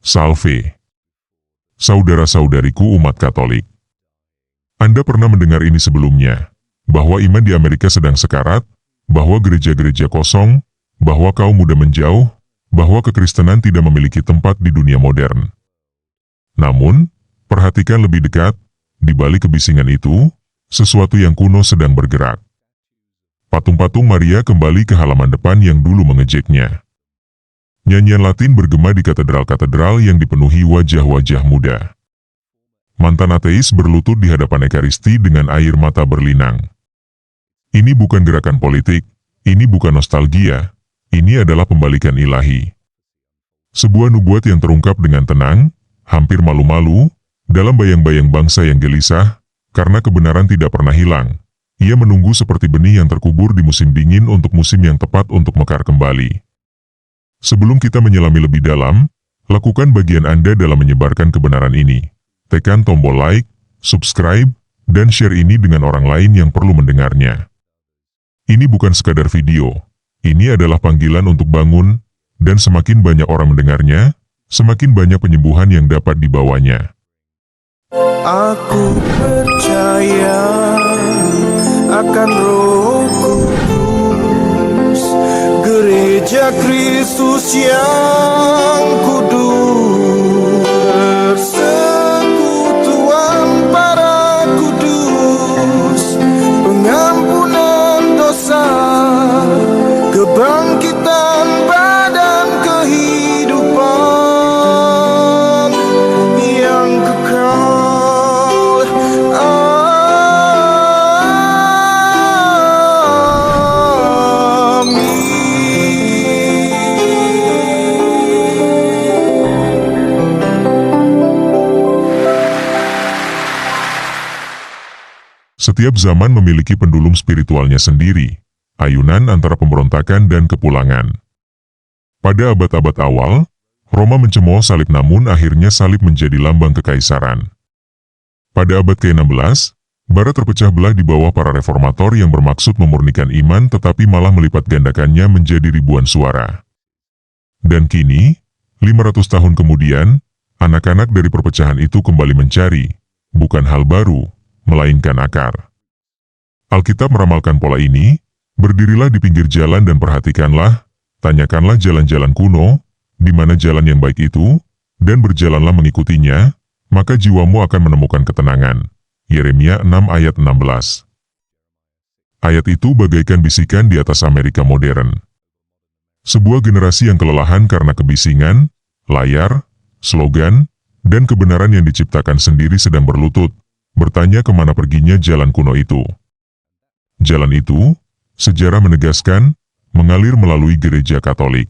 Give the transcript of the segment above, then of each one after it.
Salve. Saudara-saudariku umat Katolik. Anda pernah mendengar ini sebelumnya, bahwa iman di Amerika sedang sekarat, bahwa gereja-gereja kosong, bahwa kaum muda menjauh, bahwa kekristenan tidak memiliki tempat di dunia modern. Namun, perhatikan lebih dekat, di balik kebisingan itu, sesuatu yang kuno sedang bergerak. Patung-patung Maria kembali ke halaman depan yang dulu mengejeknya. Nyanyian Latin bergema di katedral-katedral yang dipenuhi wajah-wajah muda. Mantan ateis berlutut di hadapan Ekaristi dengan air mata berlinang. Ini bukan gerakan politik, ini bukan nostalgia, ini adalah pembalikan ilahi. Sebuah nubuat yang terungkap dengan tenang, hampir malu-malu, dalam bayang-bayang bangsa yang gelisah, karena kebenaran tidak pernah hilang. Ia menunggu seperti benih yang terkubur di musim dingin untuk musim yang tepat untuk mekar kembali. Sebelum kita menyelami lebih dalam, lakukan bagian Anda dalam menyebarkan kebenaran ini. Tekan tombol like, subscribe, dan share ini dengan orang lain yang perlu mendengarnya. Ini bukan sekadar video, ini adalah panggilan untuk bangun, dan semakin banyak orang mendengarnya, semakin banyak penyembuhan yang dapat dibawanya. Aku percaya akan Roh Kudus, Gereja Kristus yang kudus, persekutuan para kudus, pengampunan dosa, kebangkitan badan kehidupan yang kekal. Setiap zaman memiliki pendulum spiritualnya sendiri, ayunan antara pemberontakan dan kepulangan. Pada abad-abad awal, Roma mencemooh salib namun akhirnya salib menjadi lambang kekaisaran. Pada abad ke-16, Barat terpecah belah di bawah para reformator yang bermaksud memurnikan iman tetapi malah melipat gandakannya menjadi ribuan suara. Dan kini, 500 tahun kemudian, anak-anak dari perpecahan itu kembali mencari, bukan hal baru, melainkan akar. Alkitab meramalkan pola ini, berdirilah di pinggir jalan dan perhatikanlah, tanyakanlah jalan-jalan kuno, di mana jalan yang baik itu, dan berjalanlah mengikutinya, maka jiwamu akan menemukan ketenangan. Yeremia 6 ayat 16. Ayat itu bagaikan bisikan di atas Amerika modern. Sebuah generasi yang kelelahan karena kebisingan, layar, slogan, dan kebenaran yang diciptakan sendiri sedang berlutut, bertanya kemana perginya jalan kuno itu. Jalan itu, sejarah menegaskan, mengalir melalui gereja Katolik.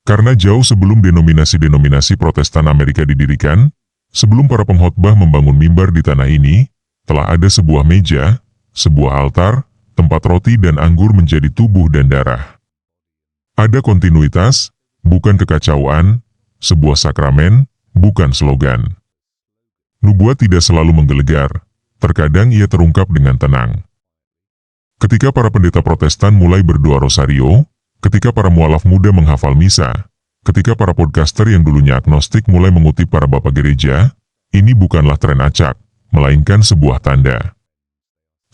Karena jauh sebelum denominasi-denominasi Protestan Amerika didirikan, sebelum para pengkhotbah membangun mimbar di tanah ini, telah ada sebuah meja, sebuah altar, tempat roti dan anggur menjadi tubuh dan darah. Ada kontinuitas, bukan kekacauan, sebuah sakramen, bukan slogan. Nubuat tidak selalu menggelegar, terkadang ia terungkap dengan tenang. Ketika para pendeta Protestan mulai berdoa rosario, ketika para mualaf muda menghafal misa, ketika para podcaster yang dulunya agnostik mulai mengutip para bapak gereja, ini bukanlah tren acak, melainkan sebuah tanda.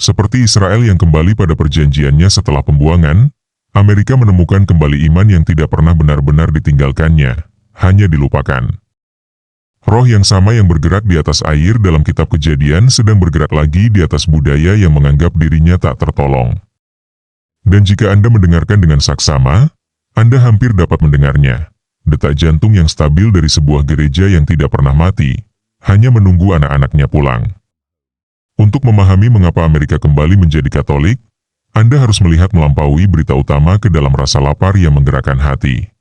Seperti Israel yang kembali pada perjanjiannya setelah pembuangan, Amerika menemukan kembali iman yang tidak pernah benar-benar ditinggalkannya, hanya dilupakan. Roh yang sama yang bergerak di atas air dalam kitab Kejadian sedang bergerak lagi di atas budaya yang menganggap dirinya tak tertolong. Dan jika Anda mendengarkan dengan saksama, Anda hampir dapat mendengarnya. Detak jantung yang stabil dari sebuah gereja yang tidak pernah mati, hanya menunggu anak-anaknya pulang. Untuk memahami mengapa Amerika kembali menjadi Katolik, Anda harus melihat melampaui berita utama ke dalam rasa lapar yang menggerakkan hati.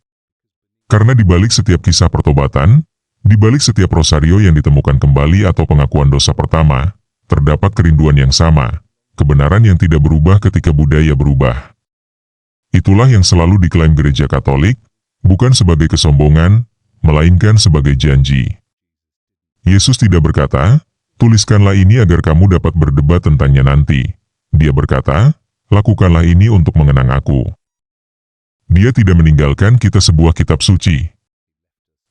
Karena di balik setiap kisah pertobatan, di balik setiap rosario yang ditemukan kembali atau pengakuan dosa pertama, terdapat kerinduan yang sama, kebenaran yang tidak berubah ketika budaya berubah. Itulah yang selalu diklaim gereja Katolik, bukan sebagai kesombongan, melainkan sebagai janji. Yesus tidak berkata, tuliskanlah ini agar kamu dapat berdebat tentangnya nanti. Dia berkata, lakukanlah ini untuk mengenang aku. Dia tidak meninggalkan kita sebuah kitab suci.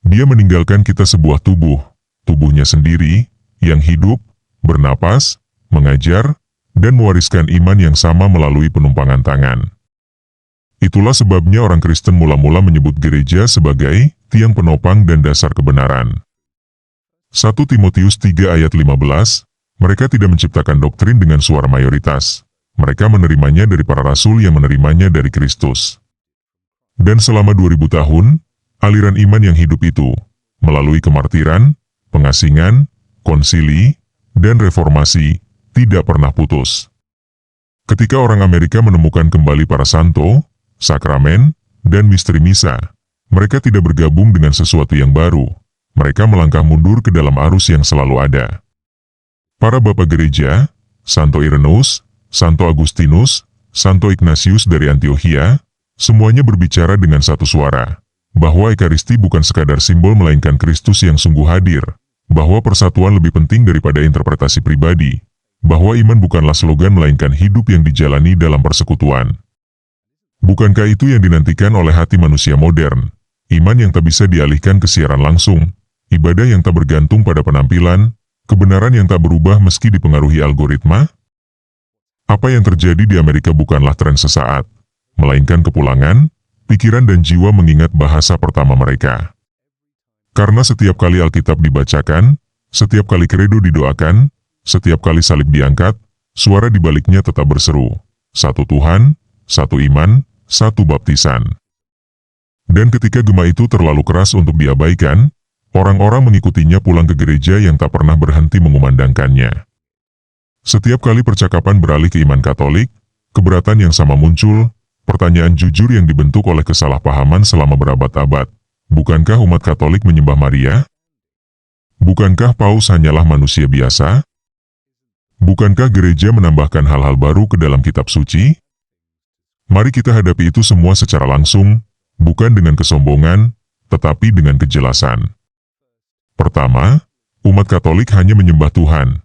Dia meninggalkan kita sebuah tubuh, tubuhnya sendiri, yang hidup, bernapas, mengajar, dan mewariskan iman yang sama melalui penumpangan tangan. Itulah sebabnya orang Kristen mula-mula menyebut gereja sebagai tiang penopang dan dasar kebenaran. 1 Timotius 3 ayat 15, mereka tidak menciptakan doktrin dengan suara mayoritas. Mereka menerimanya dari para rasul yang menerimanya dari Kristus. Dan selama 2000 tahun, aliran iman yang hidup itu, melalui kemartiran, pengasingan, konsili, dan reformasi, tidak pernah putus. Ketika orang Amerika menemukan kembali para santo, sakramen, dan misteri misa, mereka tidak bergabung dengan sesuatu yang baru. Mereka melangkah mundur ke dalam arus yang selalu ada. Para bapak gereja, Santo Irenus, Santo Agustinus, Santo Ignatius dari Antioquia, semuanya berbicara dengan satu suara, bahwa Ekaristi bukan sekadar simbol melainkan Kristus yang sungguh hadir, bahwa persatuan lebih penting daripada interpretasi pribadi, bahwa iman bukanlah slogan melainkan hidup yang dijalani dalam persekutuan. Bukankah itu yang dinantikan oleh hati manusia modern? Iman yang tak bisa dialihkan ke siaran langsung, ibadah yang tak bergantung pada penampilan, kebenaran yang tak berubah meski dipengaruhi algoritma? Apa yang terjadi di Amerika bukanlah tren sesaat, melainkan kepulangan, pikiran dan jiwa mengingat bahasa pertama mereka. Karena setiap kali Alkitab dibacakan, setiap kali kredo didoakan, setiap kali salib diangkat, suara di baliknya tetap berseru, satu Tuhan, satu iman, satu baptisan. Dan ketika gema itu terlalu keras untuk diabaikan, orang-orang mengikutinya pulang ke gereja yang tak pernah berhenti mengumandangkannya. Setiap kali percakapan beralih ke iman Katolik, keberatan yang sama muncul, pertanyaan jujur yang dibentuk oleh kesalahpahaman selama berabad-abad. Bukankah umat Katolik menyembah Maria? Bukankah Paus hanyalah manusia biasa? Bukankah gereja menambahkan hal-hal baru ke dalam kitab suci? Mari kita hadapi itu semua secara langsung, bukan dengan kesombongan, tetapi dengan kejelasan. Pertama, umat Katolik hanya menyembah Tuhan.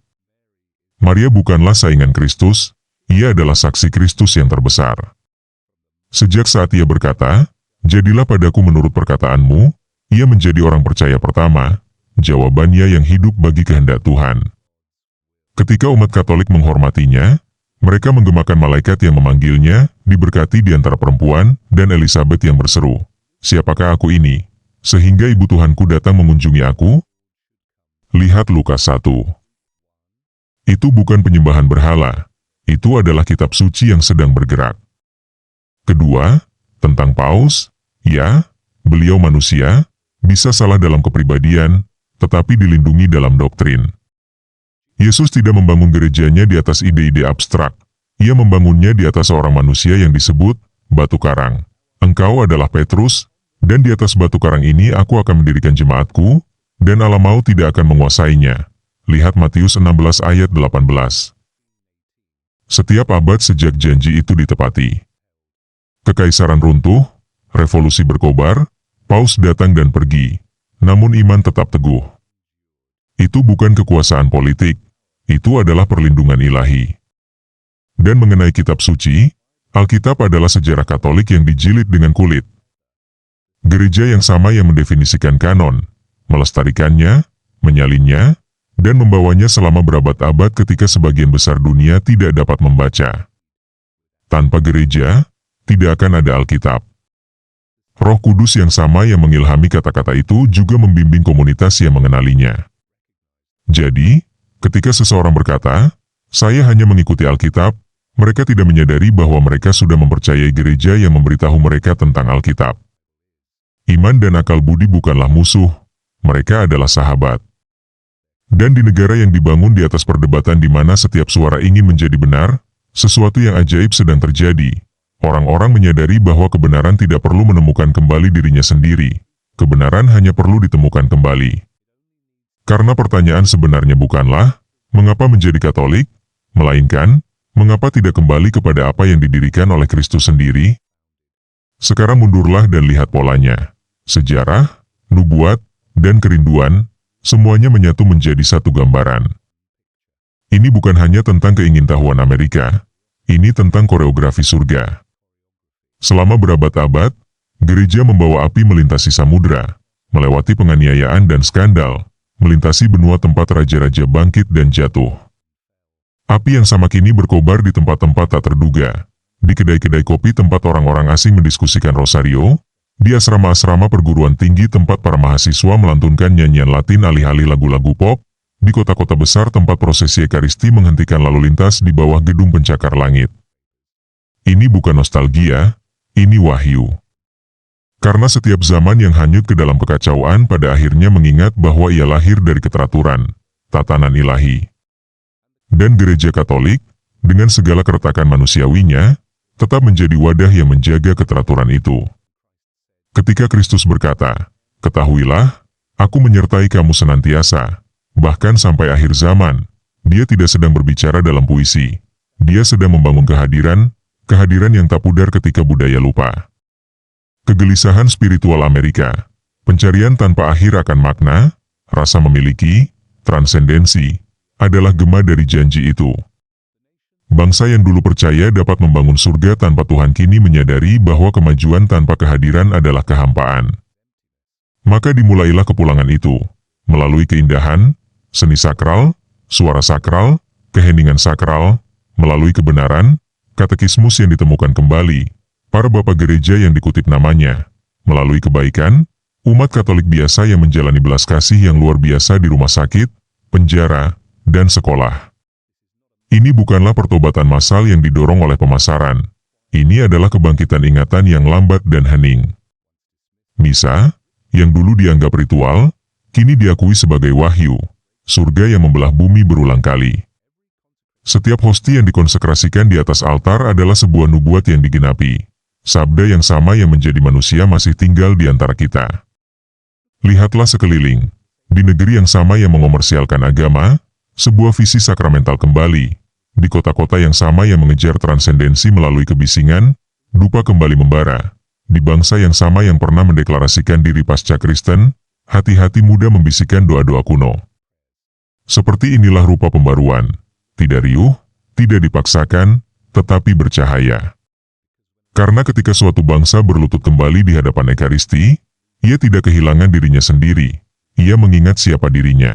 Maria bukanlah saingan Kristus, ia adalah saksi Kristus yang terbesar. Sejak saat ia berkata, "Jadilah padaku menurut perkataanmu," ia menjadi orang percaya pertama, jawabannya yang hidup bagi kehendak Tuhan. Ketika umat Katolik menghormatinya, mereka menggemakan malaikat yang memanggilnya, diberkati di antara perempuan, dan Elizabeth yang berseru, "Siapakah aku ini, sehingga ibu Tuhanku datang mengunjungi aku?" Lihat Lukas 1. Itu bukan penyembahan berhala, itu adalah kitab suci yang sedang bergerak. Kedua, tentang Paus, ya, beliau manusia, bisa salah dalam kepribadian, tetapi dilindungi dalam doktrin. Yesus tidak membangun gerejanya di atas ide-ide abstrak. Ia membangunnya di atas seorang manusia yang disebut batu karang. Engkau adalah Petrus, dan di atas batu karang ini aku akan mendirikan jemaatku, dan alam maut tidak akan menguasainya. Lihat Matius 16 ayat 18. Setiap abad sejak janji itu ditepati. Kekaisaran runtuh, revolusi berkobar, paus datang dan pergi, namun iman tetap teguh. Itu bukan kekuasaan politik. Itu adalah perlindungan ilahi. Dan mengenai kitab suci, Alkitab adalah sejarah Katolik yang dijilid dengan kulit. Gereja yang sama yang mendefinisikan kanon, melestarikannya, menyalinnya, dan membawanya selama berabad-abad ketika sebagian besar dunia tidak dapat membaca. Tanpa gereja, tidak akan ada Alkitab. Roh Kudus yang sama yang mengilhami kata-kata itu juga membimbing komunitas yang mengenalinya. Jadi, ketika seseorang berkata, "Saya hanya mengikuti Alkitab," mereka tidak menyadari bahwa mereka sudah mempercayai gereja yang memberitahu mereka tentang Alkitab. Iman dan akal budi bukanlah musuh, mereka adalah sahabat. Dan di negara yang dibangun di atas perdebatan di mana setiap suara ingin menjadi benar, sesuatu yang ajaib sedang terjadi. Orang-orang menyadari bahwa kebenaran tidak perlu menemukan kembali dirinya sendiri. Kebenaran hanya perlu ditemukan kembali. Karena pertanyaan sebenarnya bukanlah, mengapa menjadi Katolik, melainkan, mengapa tidak kembali kepada apa yang didirikan oleh Kristus sendiri? Sekarang mundurlah dan lihat polanya. Sejarah, nubuat, dan kerinduan, semuanya menyatu menjadi satu gambaran. Ini bukan hanya tentang keingintahuan Amerika, ini tentang koreografi surga. Selama berabad-abad, gereja membawa api melintasi samudra, melewati penganiayaan dan skandal, melintasi benua tempat raja-raja bangkit dan jatuh. Api yang sama kini berkobar di tempat-tempat tak terduga, di kedai-kedai kopi tempat orang-orang asing mendiskusikan rosario, di asrama-asrama perguruan tinggi tempat para mahasiswa melantunkan nyanyian Latin alih-alih lagu-lagu pop, di kota-kota besar tempat prosesi Ekaristi menghentikan lalu lintas di bawah gedung pencakar langit. Ini bukan nostalgia, ini wahyu. Karena setiap zaman yang hanyut ke dalam kekacauan pada akhirnya mengingat bahwa ia lahir dari keteraturan, tatanan ilahi. Dan gereja Katolik, dengan segala keretakan manusiawinya, tetap menjadi wadah yang menjaga keteraturan itu. Ketika Kristus berkata, "Ketahuilah, aku menyertai kamu senantiasa, bahkan sampai akhir zaman," dia tidak sedang berbicara dalam puisi. Dia sedang membangun kehadiran yang tak pudar ketika budaya lupa. Kegelisahan spiritual Amerika, pencarian tanpa akhir akan makna, rasa memiliki, transendensi, adalah gema dari janji itu. Bangsa yang dulu percaya dapat membangun surga tanpa Tuhan kini menyadari bahwa kemajuan tanpa kehadiran adalah kehampaan. Maka dimulailah kepulangan itu, melalui keindahan, seni sakral, suara sakral, keheningan sakral, melalui kebenaran, katekismus yang ditemukan kembali, para bapak gereja yang dikutip namanya, melalui kebaikan, umat Katolik biasa yang menjalani belas kasih yang luar biasa di rumah sakit, penjara, dan sekolah. Ini bukanlah pertobatan massal yang didorong oleh pemasaran. Ini adalah kebangkitan ingatan yang lambat dan hening. Misa, yang dulu dianggap ritual, kini diakui sebagai wahyu, surga yang membelah bumi berulang kali. Setiap hosti yang dikonsekrasikan di atas altar adalah sebuah nubuat yang digenapi. Sabda yang sama yang menjadi manusia masih tinggal di antara kita. Lihatlah sekeliling, di negeri yang sama yang mengomersialkan agama, sebuah visi sakramental kembali, di kota-kota yang sama yang mengejar transendensi melalui kebisingan, dupa kembali membara, di bangsa yang sama yang pernah mendeklarasikan diri pasca Kristen, hati-hati muda membisikkan doa-doa kuno. Seperti inilah rupa pembaruan, tidak riuh, tidak dipaksakan, tetapi bercahaya. Karena ketika suatu bangsa berlutut kembali di hadapan Ekaristi, ia tidak kehilangan dirinya sendiri, ia mengingat siapa dirinya.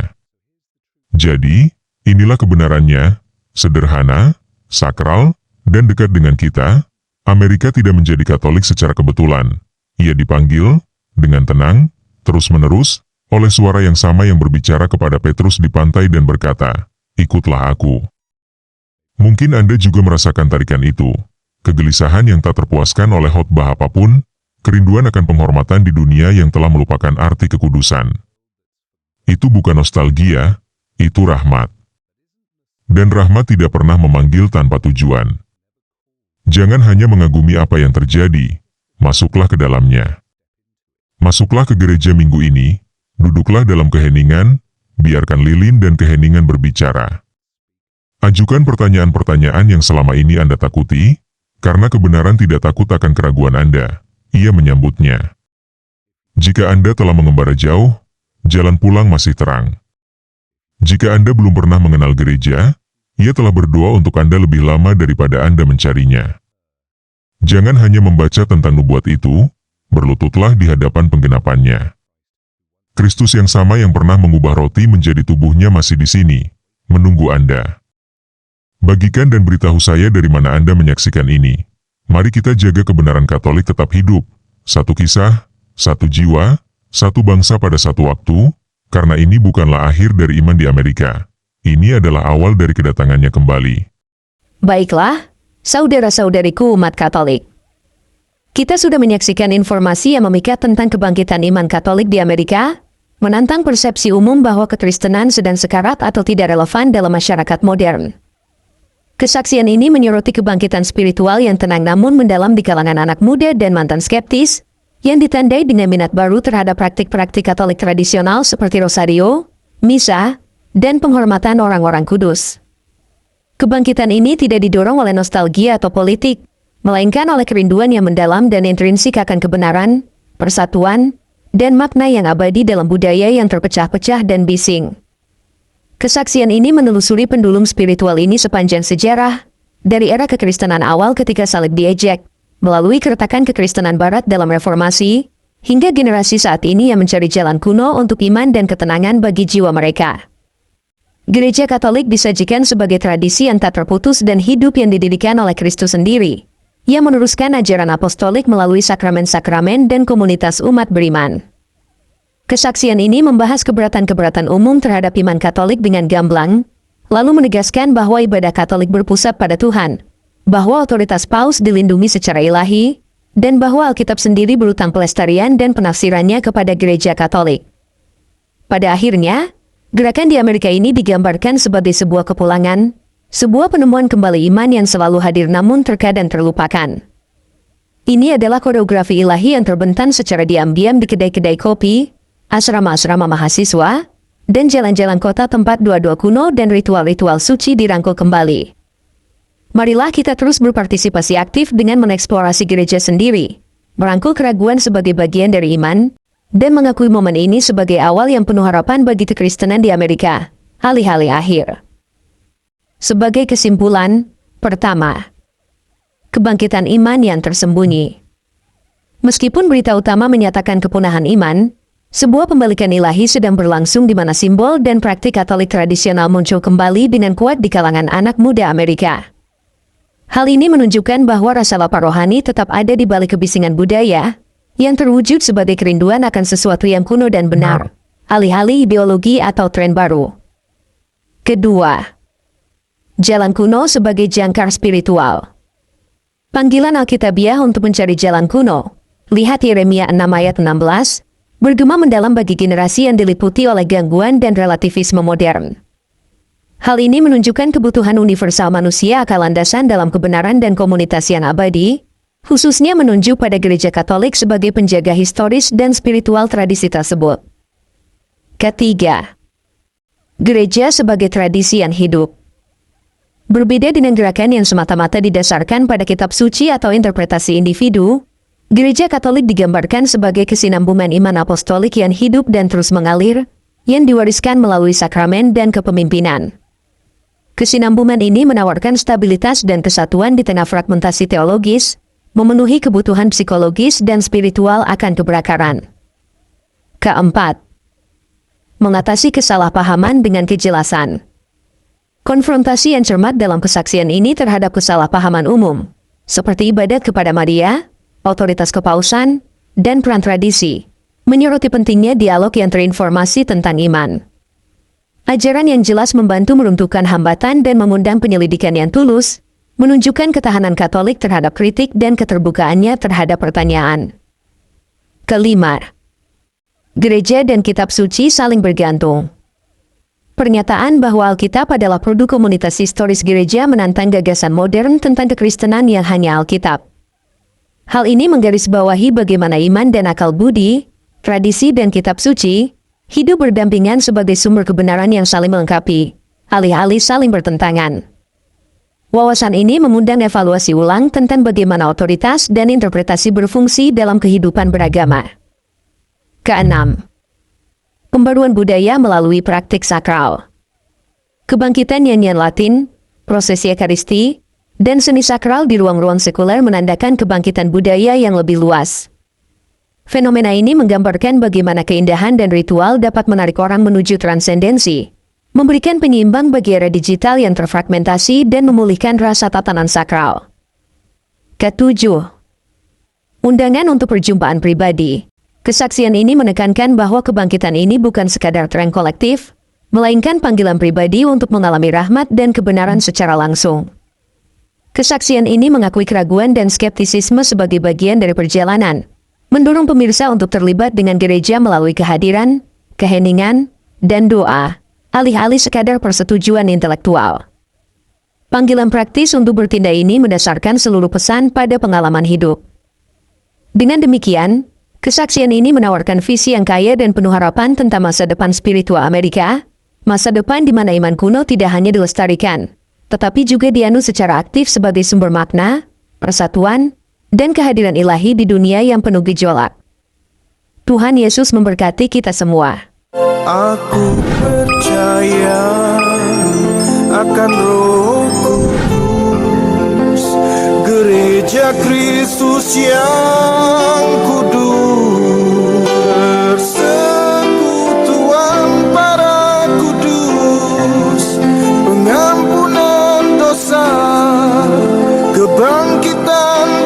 Jadi, inilah kebenarannya, sederhana, sakral, dan dekat dengan kita. Amerika tidak menjadi Katolik secara kebetulan. Ia dipanggil, dengan tenang, terus-menerus, oleh suara yang sama yang berbicara kepada Petrus di pantai dan berkata, "Ikutlah aku." Mungkin Anda juga merasakan tarikan itu. Kegelisahan yang tak terpuaskan oleh khotbah apapun, kerinduan akan penghormatan di dunia yang telah melupakan arti kekudusan. Itu bukan nostalgia, itu rahmat. Dan rahmat tidak pernah memanggil tanpa tujuan. Jangan hanya mengagumi apa yang terjadi, masuklah ke dalamnya. Masuklah ke gereja minggu ini, duduklah dalam keheningan, biarkan lilin dan keheningan berbicara. Ajukan pertanyaan-pertanyaan yang selama ini Anda takuti, karena kebenaran tidak takut akan keraguan Anda, ia menyambutnya. Jika Anda telah mengembara jauh, jalan pulang masih terang. Jika Anda belum pernah mengenal gereja, ia telah berdoa untuk Anda lebih lama daripada Anda mencarinya. Jangan hanya membaca tentang nubuat itu, berlututlah di hadapan penggenapannya. Kristus yang sama yang pernah mengubah roti menjadi tubuhnya masih di sini, menunggu Anda. Bagikan dan beritahu saya dari mana Anda menyaksikan ini. Mari kita jaga kebenaran Katolik tetap hidup. Satu kisah, satu jiwa, satu bangsa pada satu waktu, karena ini bukanlah akhir dari iman di Amerika. Ini adalah awal dari kedatangannya kembali. Baiklah, saudara-saudariku umat Katolik. Kita sudah menyaksikan informasi yang memikat tentang kebangkitan iman Katolik di Amerika, menantang persepsi umum bahwa kekristenan sedang sekarat atau tidak relevan dalam masyarakat modern. Kesaksian ini menyoroti kebangkitan spiritual yang tenang namun mendalam di kalangan anak muda dan mantan skeptis, yang ditandai dengan minat baru terhadap praktik-praktik Katolik tradisional seperti rosario, misa, dan penghormatan orang-orang kudus. Kebangkitan ini tidak didorong oleh nostalgia atau politik, melainkan oleh kerinduan yang mendalam dan intrinsik akan kebenaran, persatuan, dan makna yang abadi dalam budaya yang terpecah-pecah dan bising. Kesaksian ini menelusuri pendulum spiritual ini sepanjang sejarah, dari era kekristenan awal ketika salib diejek, melalui keretakan kekristenan barat dalam reformasi, hingga generasi saat ini yang mencari jalan kuno untuk iman dan ketenangan bagi jiwa mereka. Gereja Katolik disajikan sebagai tradisi yang tak terputus dan hidup yang didirikan oleh Kristus sendiri. Ia meneruskan ajaran apostolik melalui sakramen-sakramen dan komunitas umat beriman. Kesaksian ini membahas keberatan-keberatan umum terhadap iman Katolik dengan gamblang, lalu menegaskan bahwa ibadah Katolik berpusat pada Tuhan, bahwa otoritas Paus dilindungi secara ilahi, dan bahwa Alkitab sendiri berutang pelestarian dan penafsirannya kepada Gereja Katolik. Pada akhirnya, gerakan di Amerika ini digambarkan sebagai sebuah kepulangan, sebuah penemuan kembali iman yang selalu hadir namun terkadang terlupakan. Ini adalah koreografi ilahi yang terbentan secara diam-diam di kedai-kedai kopi, asrama-asrama mahasiswa, dan jalan-jalan kota tempat doa-doa kuno dan ritual-ritual suci dirangkul kembali. Marilah kita terus berpartisipasi aktif dengan mengeksplorasi gereja sendiri, merangkul keraguan sebagai bagian dari iman, dan mengakui momen ini sebagai awal yang penuh harapan bagi kekristenan di Amerika, hari-hari akhir. Sebagai kesimpulan, pertama, kebangkitan iman yang tersembunyi. Meskipun berita utama menyatakan kepunahan iman, sebuah pembalikan ilahi sedang berlangsung di mana simbol dan praktik Katolik tradisional muncul kembali dengan kuat di kalangan anak muda Amerika. Hal ini menunjukkan bahwa rasa lapar rohani tetap ada di balik kebisingan budaya, yang terwujud sebagai kerinduan akan sesuatu yang kuno dan benar, alih-alih ideologi atau tren baru. Kedua, jalan kuno sebagai jangkar spiritual. Panggilan Alkitabiah untuk mencari jalan kuno, lihat Yeremia 6 ayat 16, bergema mendalam bagi generasi yang diliputi oleh gangguan dan relativisme modern. Hal ini menunjukkan kebutuhan universal manusia akan landasan dalam kebenaran dan komunitas yang abadi, khususnya menunjuk pada Gereja Katolik sebagai penjaga historis dan spiritual tradisi tersebut. Ketiga, gereja sebagai tradisi yang hidup. Berbeda dengan gerakan yang semata-mata didasarkan pada kitab suci atau interpretasi individu, Gereja Katolik digambarkan sebagai kesinambungan iman apostolik yang hidup dan terus mengalir, yang diwariskan melalui sakramen dan kepemimpinan. Kesinambungan ini menawarkan stabilitas dan kesatuan di tengah fragmentasi teologis, memenuhi kebutuhan psikologis dan spiritual akan keberakaran. Keempat, mengatasi kesalahpahaman dengan kejelasan. Konfrontasi yang cermat dalam kesaksian ini terhadap kesalahpahaman umum, seperti ibadat kepada Maria, otoritas kepausan, dan peran tradisi, menyoroti pentingnya dialog yang terinformasi tentang iman. Ajaran yang jelas membantu meruntuhkan hambatan dan mengundang penyelidikan yang tulus, menunjukkan ketahanan Katolik terhadap kritik dan keterbukaannya terhadap pertanyaan. Kelima, gereja dan kitab suci saling bergantung. Pernyataan bahwa Alkitab adalah produk komunitas historis gereja menantang gagasan modern tentang kekristenan yang hanya Alkitab. Hal ini menggarisbawahi bagaimana iman dan akal budi, tradisi dan kitab suci, hidup berdampingan sebagai sumber kebenaran yang saling melengkapi, alih-alih saling bertentangan. Wawasan ini mengundang evaluasi ulang tentang bagaimana otoritas dan interpretasi berfungsi dalam kehidupan beragama. Keenam, pembaruan budaya melalui praktik sakral. Kebangkitan nyanyian Latin, prosesi Ekaristi, dan seni sakral di ruang-ruang sekuler menandakan kebangkitan budaya yang lebih luas. Fenomena ini menggambarkan bagaimana keindahan dan ritual dapat menarik orang menuju transendensi, memberikan penyeimbang bagi era digital yang terfragmentasi dan memulihkan rasa tatanan sakral. Ketujuh, undangan untuk perjumpaan pribadi. Kesaksian ini menekankan bahwa kebangkitan ini bukan sekadar tren kolektif, melainkan panggilan pribadi untuk mengalami rahmat dan kebenaran secara langsung. Kesaksian ini mengakui keraguan dan skeptisisme sebagai bagian dari perjalanan, mendorong pemirsa untuk terlibat dengan gereja melalui kehadiran, keheningan, dan doa, alih-alih sekadar persetujuan intelektual. Panggilan praktis untuk bertindak ini mendasarkan seluruh pesan pada pengalaman hidup. Dengan demikian, kesaksian ini menawarkan visi yang kaya dan penuh harapan tentang masa depan spiritual Amerika, masa depan di mana iman kuno tidak hanya dilestarikan, tetapi juga dianut secara aktif sebagai sumber makna, persatuan, dan kehadiran ilahi di dunia yang penuh gejolak. Tuhan Yesus memberkati kita semua. Aku percaya akan Roh Kudus, gereja Kristus yang kudus. kebangkitan